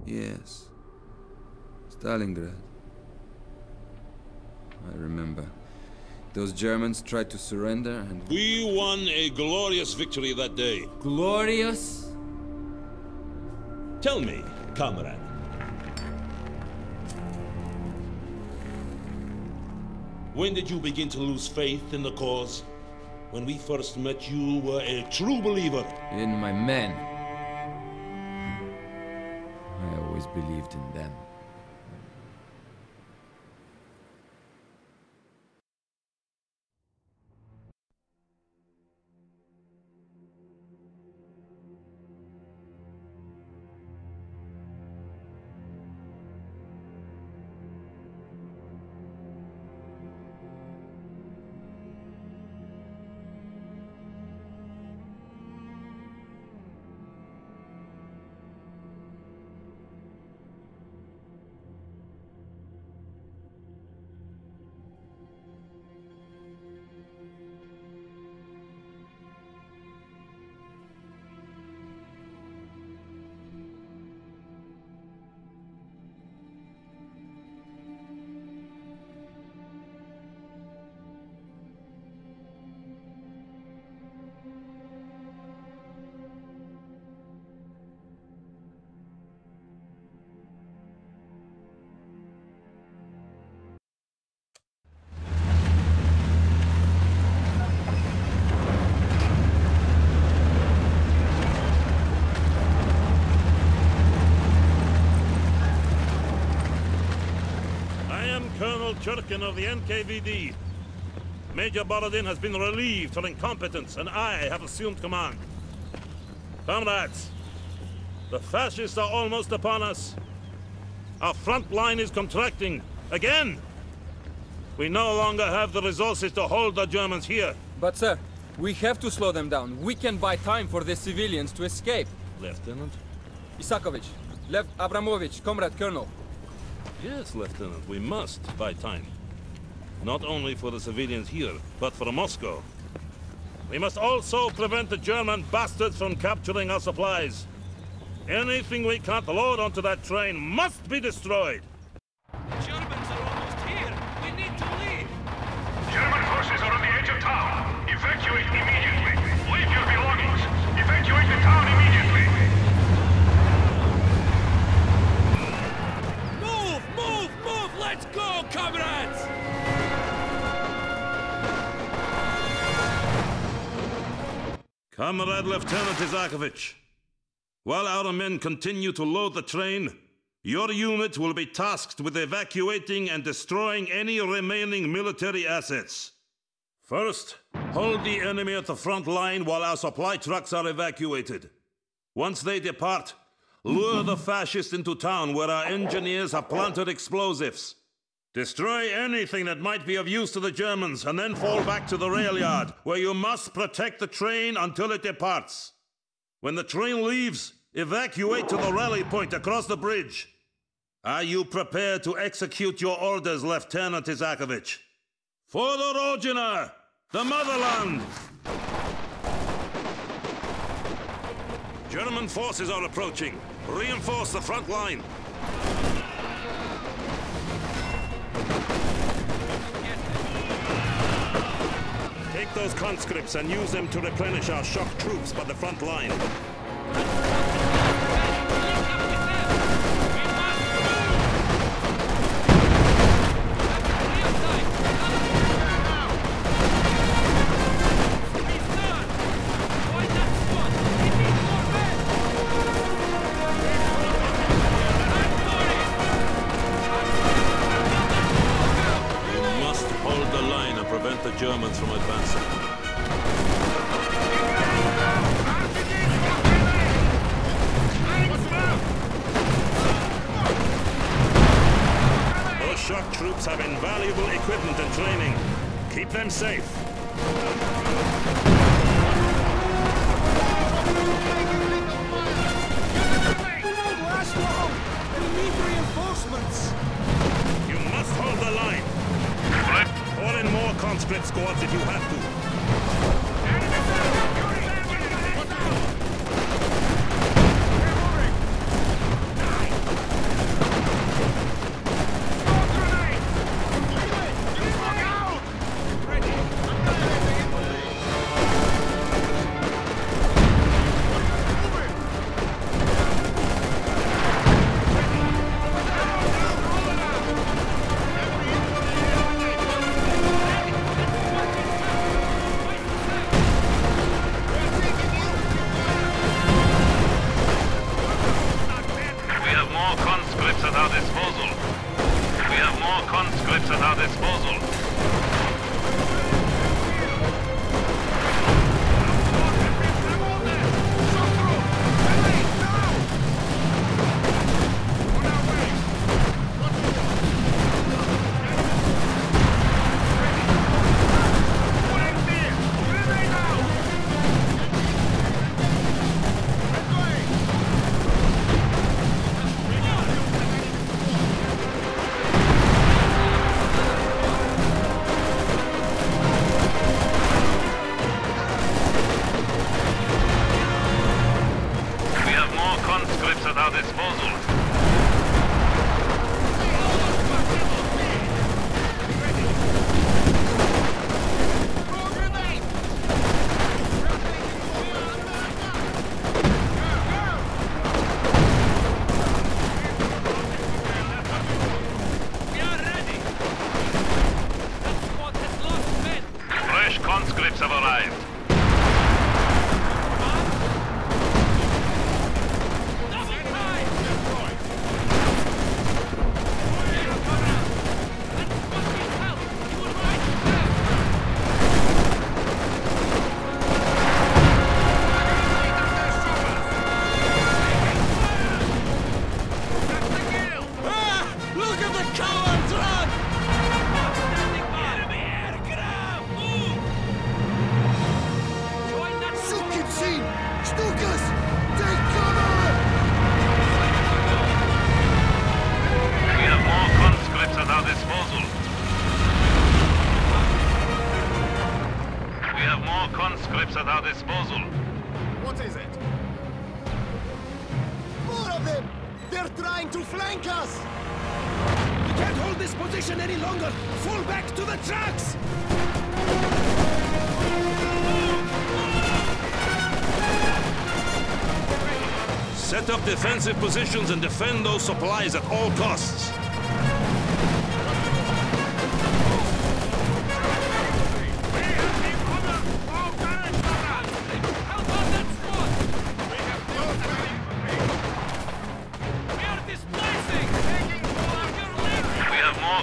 Yes. Stalingrad. I remember. Those Germans tried to surrender and... We won a glorious victory that day. Glorious? Tell me, comrade. When did you begin to lose faith in the cause? When we first met, you were a true believer. In my men. I always believed in them. Churkin of the NKVD. Major Borodin has been relieved for incompetence, and I have assumed command. Comrades, the fascists are almost upon us. Our front line is contracting again. We no longer have the resources to hold the Germans here. But sir, we have to slow them down. We can buy time for the civilians to escape. Lieutenant? Isakovich, Lev Abramovich, Comrade Colonel. Yes, Lieutenant, we must buy time. Not only for the civilians here, but for Moscow. We must also prevent the German bastards from capturing our supplies. Anything we can't load onto that train must be destroyed. Germans are almost here. We need to leave. German forces are on the edge of town. Evacuate immediately. Leave your belongings. Evacuate the town immediately. Move! Let's go, comrades! Comrade Lieutenant Isakovich, while our men continue to load the train, your unit will be tasked with evacuating and destroying any remaining military assets. First, hold the enemy at the front line while our supply trucks are evacuated. Once they depart, lure the fascists into town where our engineers have planted explosives. Destroy anything that might be of use to the Germans, and then fall back to the rail yard, where you must protect the train until it departs. When the train leaves, evacuate to the rally point across the bridge. Are you prepared to execute your orders, Lieutenant Isakovich? For the Rodina, the motherland! German forces are approaching. Reinforce the front line. Take those conscripts and use them to replenish our shock troops by the front line. The Germans from advancing. Those shock troops have invaluable equipment and training. Keep them safe. We won't last long. We need reinforcements. You must hold the line. Call in more conscript squads if you have to. our disposal. At our disposal. We are ready. That squad has lost men. Fresh conscripts have arrived. Conscripts at our disposal. What is it? More of them! They're trying to flank us! We can't hold this position any longer! Fall back to the tracks! Set up defensive positions and defend those supplies at all costs.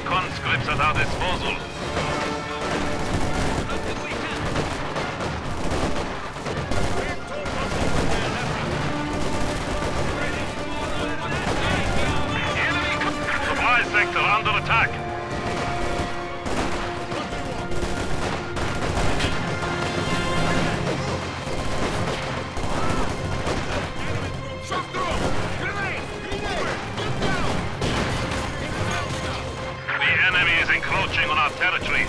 Conscripts at our disposal. Supply sector under attack. Encroaching on our territory.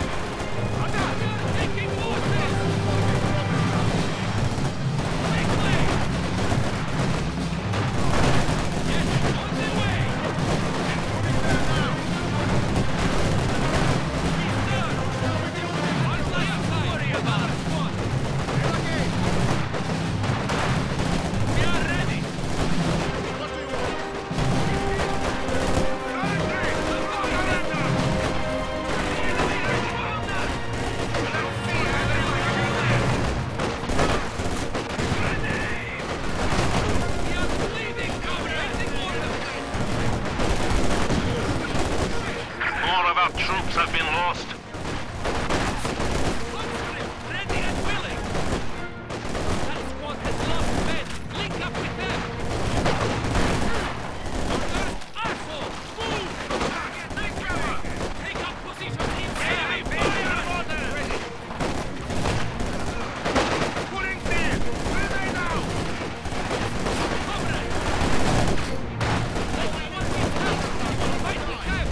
Troops have been lost. Ready and willing. That squad has lost men. Link up with them. Asshole, move! Take cover. Take up position inside. Fire order. Ready. Pulling clear. Where are they now? Comrade. Let's see what we have. Fight the camp.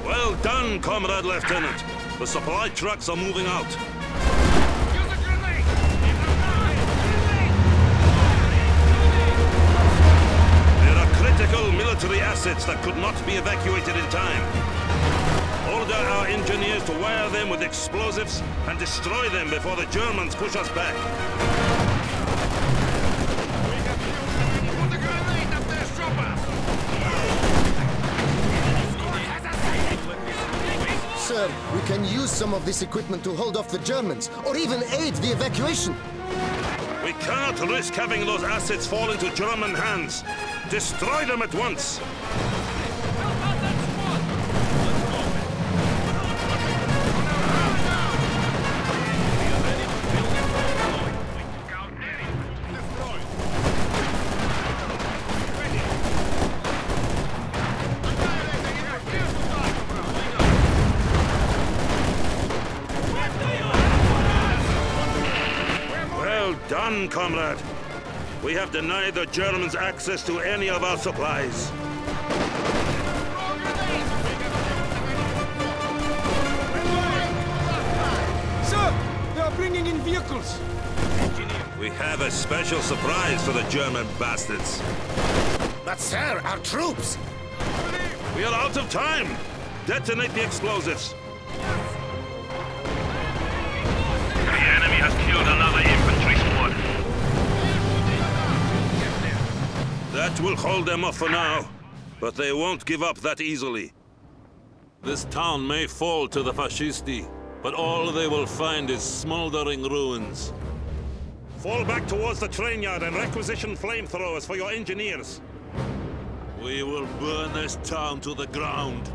Well done, Comrade Lieutenant. The supply trucks are moving out. Use a grenade! There are critical military assets that could not be evacuated in time. Order our engineers to wire them with explosives and destroy them before the Germans push us back. Put a grenade up there, choppers! Sir, we can use some of this equipment to hold off the Germans, or even aid the evacuation. We cannot risk having those assets fall into German hands. Destroy them at once. Well done, comrade. We have denied the Germans access to any of our supplies. Sir, they are bringing in vehicles. We have a special surprise for the German bastards. But sir, our troops. We are out of time. Detonate the explosives. The enemy has killed another infantry squad. That will hold them off for now, but they won't give up that easily. This town may fall to the Fascisti, but all they will find is smoldering ruins. Fall back towards the train yard and requisition flamethrowers for your engineers. We will burn this town to the ground.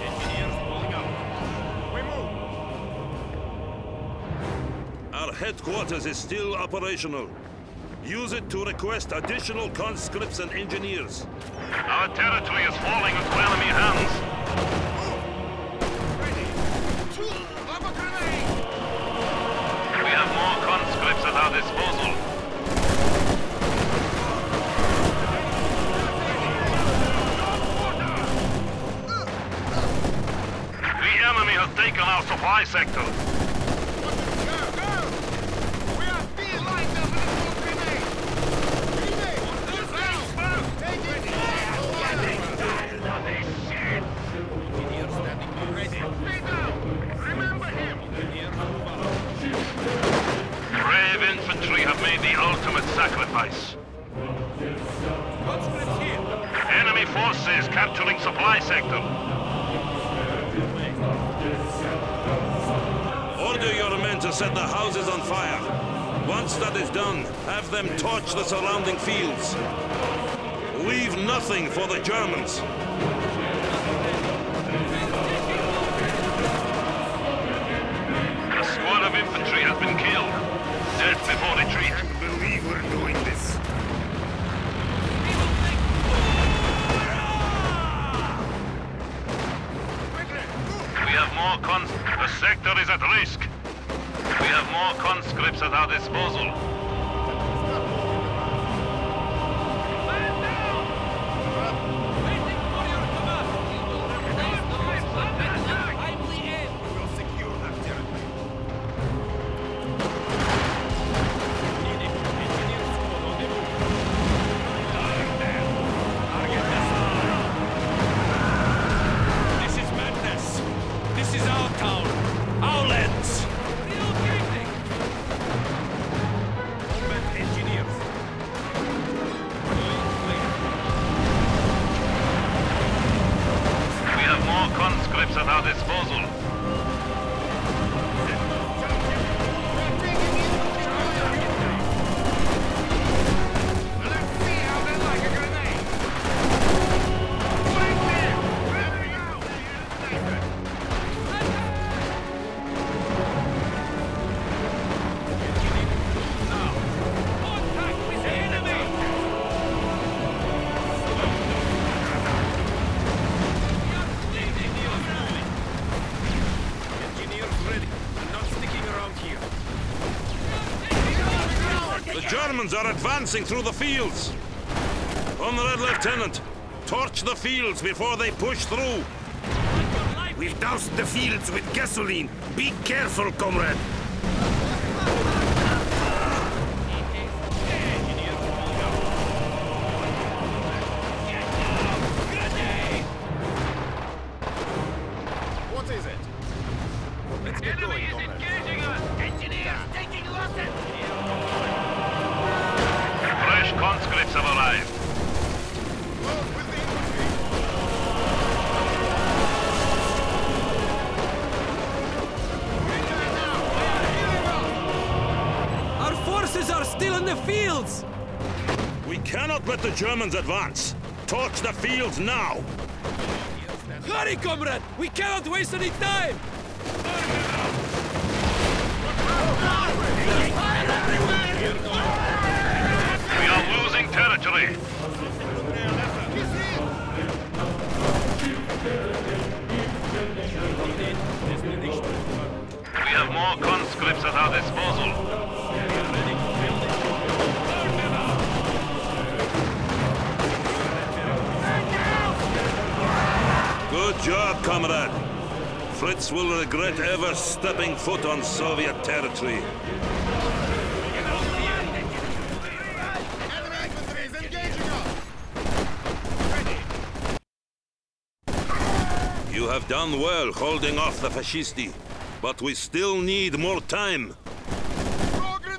Engineers pulling up. We move. Our headquarters is still operational. Use it to request additional conscripts and engineers. Our territory is falling into enemy hands. We have more conscripts at our disposal. The enemy has taken our supply sector. Brave infantry have made the ultimate sacrifice. Enemy forces capturing supply sector. Order your men to set the houses on fire. Once that is done, have them torch the surrounding fields. Leave nothing for the Germans. A squad of infantry has been killed. Death before retreat. I can't believe we're doing this. We have more the sector is at risk. We have more conscripts at our disposal. This is madness. This is our town. Our lands. Engineers. We have more conscripts at our disposal. The Germans are advancing through the fields. Comrade Lieutenant, torch the fields before they push through. We've doused the fields with gasoline. Be careful, comrade. What is it? Let's get going, comrade. Engineers taking losses! Fresh conscripts have arrived. still in the fields! We cannot let the Germans advance. Torch the fields now! Hurry, comrade! We cannot waste any time! We are losing territory. We have more conscripts at our disposal. Good job, comrade. Fritz will regret ever stepping foot on Soviet territory. You have done well holding off the Fascisti, but we still need more time.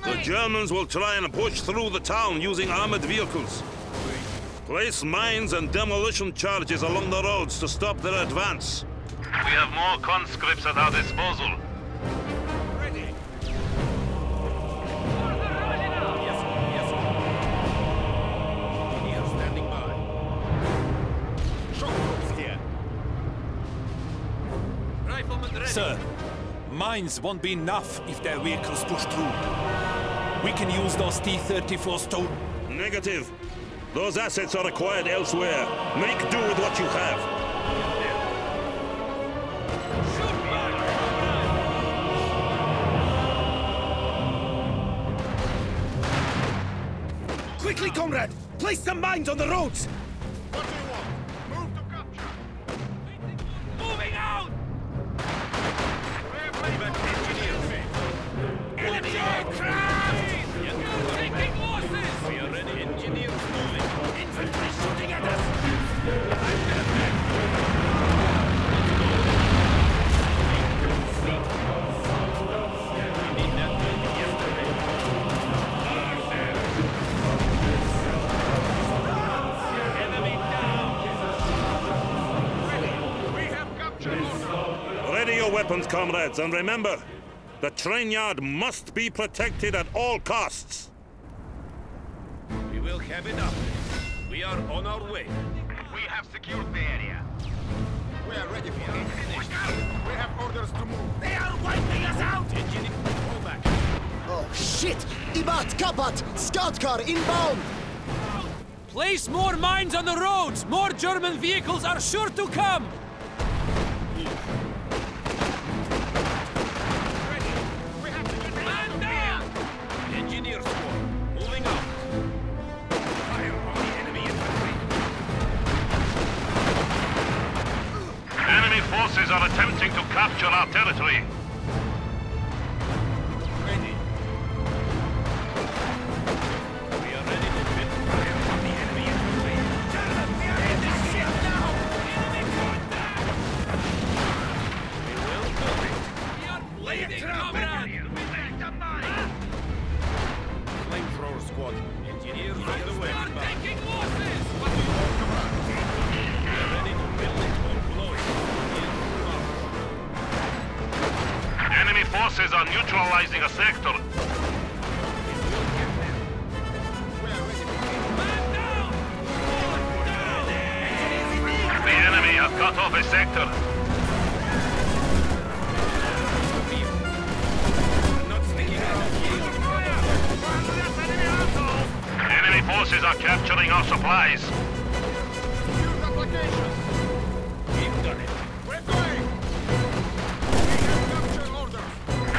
The Germans will try and push through the town using armored vehicles. Place mines and demolition charges along the roads to stop their advance. We have more conscripts at our disposal. Sir, mines won't be enough if their vehicles push through. We can use those T-34s to... Negative. Those assets are acquired elsewhere. Make do with what you have. Quickly, comrade! Place some mines on the roads! What do you want? Move to capture. Moving out! Enemy aircraft! Taking losses! We are ready. Engineers moving. Infantry shooting at us! Ready your weapons, comrades, and remember, the train yard must be protected at all costs. We will have enough. We are on our way. We have secured the area. We are ready for it. We have orders to move. They are wiping us out! Engineer, pull back. Oh, shit! Ibat, Kapat! Scout car inbound! Place more mines on the roads! More German vehicles are sure to come! Man down! Engineer squad, moving out. Fire on the enemy infantry. Enemy forces are attempting to capture our territory. Ready. We are ready to fit fire on the enemy infantry. We are in this ship now! Enemy contact! We will do it. We are bleeding, comrade! Flamethrower squad. Engineers on the way. We are taking losses! What do you want, comrade? We are ready to build it or blow it. Enemy forces are neutralizing a sector. Man down! The enemy has cut off a sector. Enemy forces are capturing our supplies.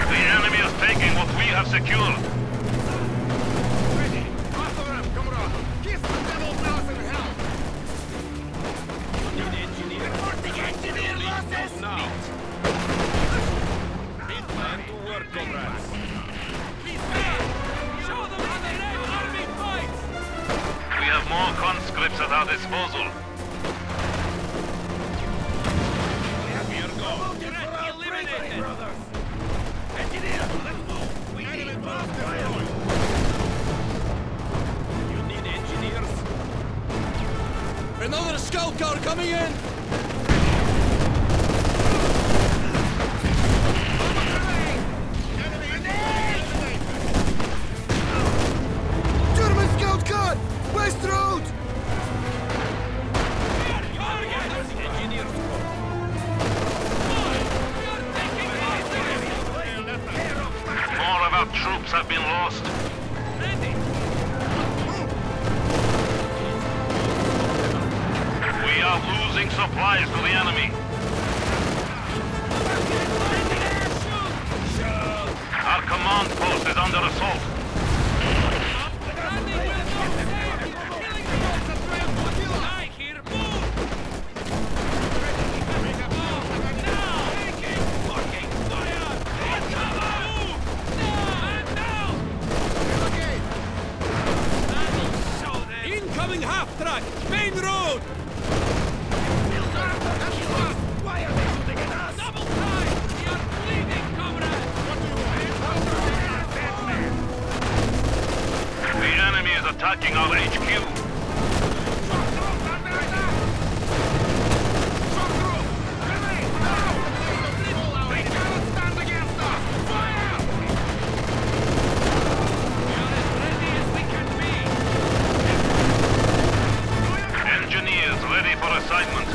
The enemy is taking what we have secured. Reporting engineer losses! Time to work, comrades. Please, show them how the Red Army fights! We have more conscripts at our disposal. We are going. Threat eliminated! Engineer, let's move! We need fire! You need engineers? Another scout car coming in! have been lost. Ready! We are losing supplies to the enemy. Our command post is under assault. I hear move! Fucking fire! Move! Now! Incoming half-track! Main road! Why are they shooting at us? Double time! We are bleeding, comrade! The enemy is attacking our HQ. Engineers ready for assignment.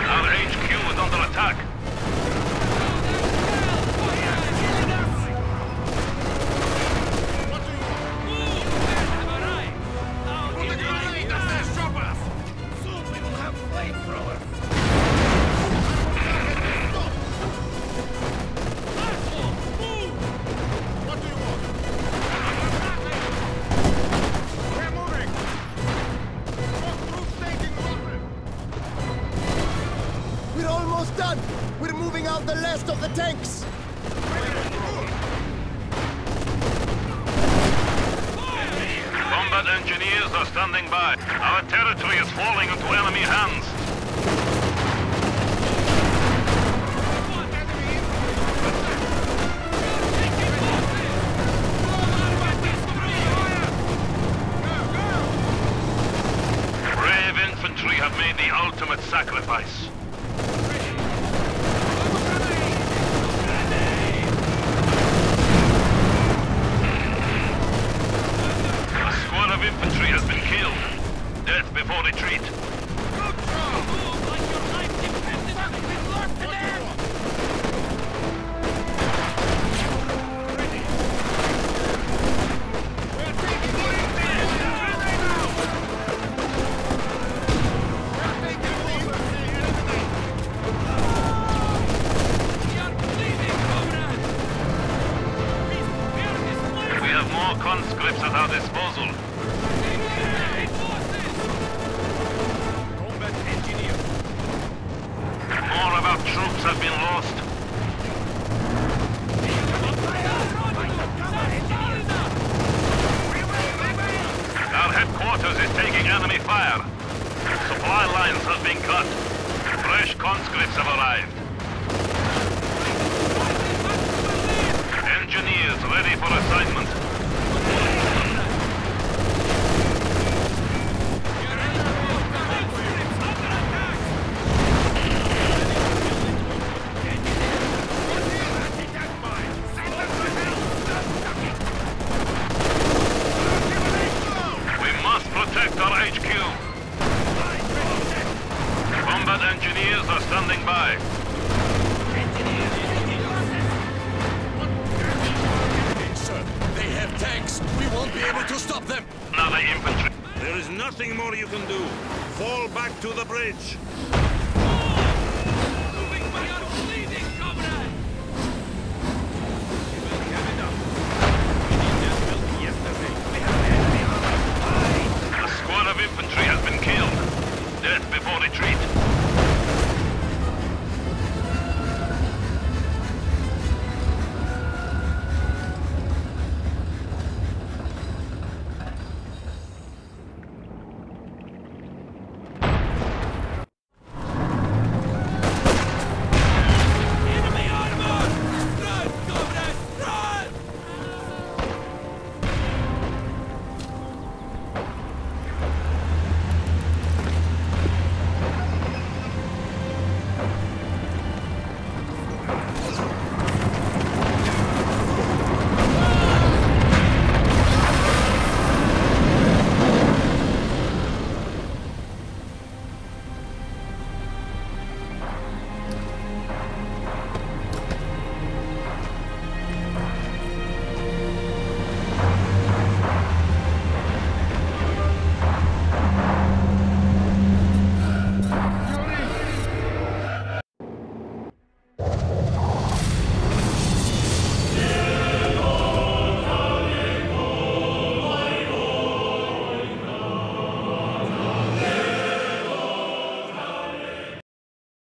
Our HQ is under attack. We're almost done! We're moving out the last of the tanks! Combat engineers are standing by. Our territory is falling into enemy hands. Brave infantry have made the ultimate sacrifice. A squad of infantry has been killed. Death before retreat. We have more conscripts at our disposal. More of our troops have been lost. Our headquarters is taking enemy fire. Supply lines have been cut. Fresh conscripts have arrived. Engineers ready for assignment. We must protect our HQ. Combat engineers are standing by. Sir, they have tanks. We won't be able to stop them. Another infantry. There is nothing more you can do. Fall back to the bridge. A squad of infantry has been killed. Death before retreat.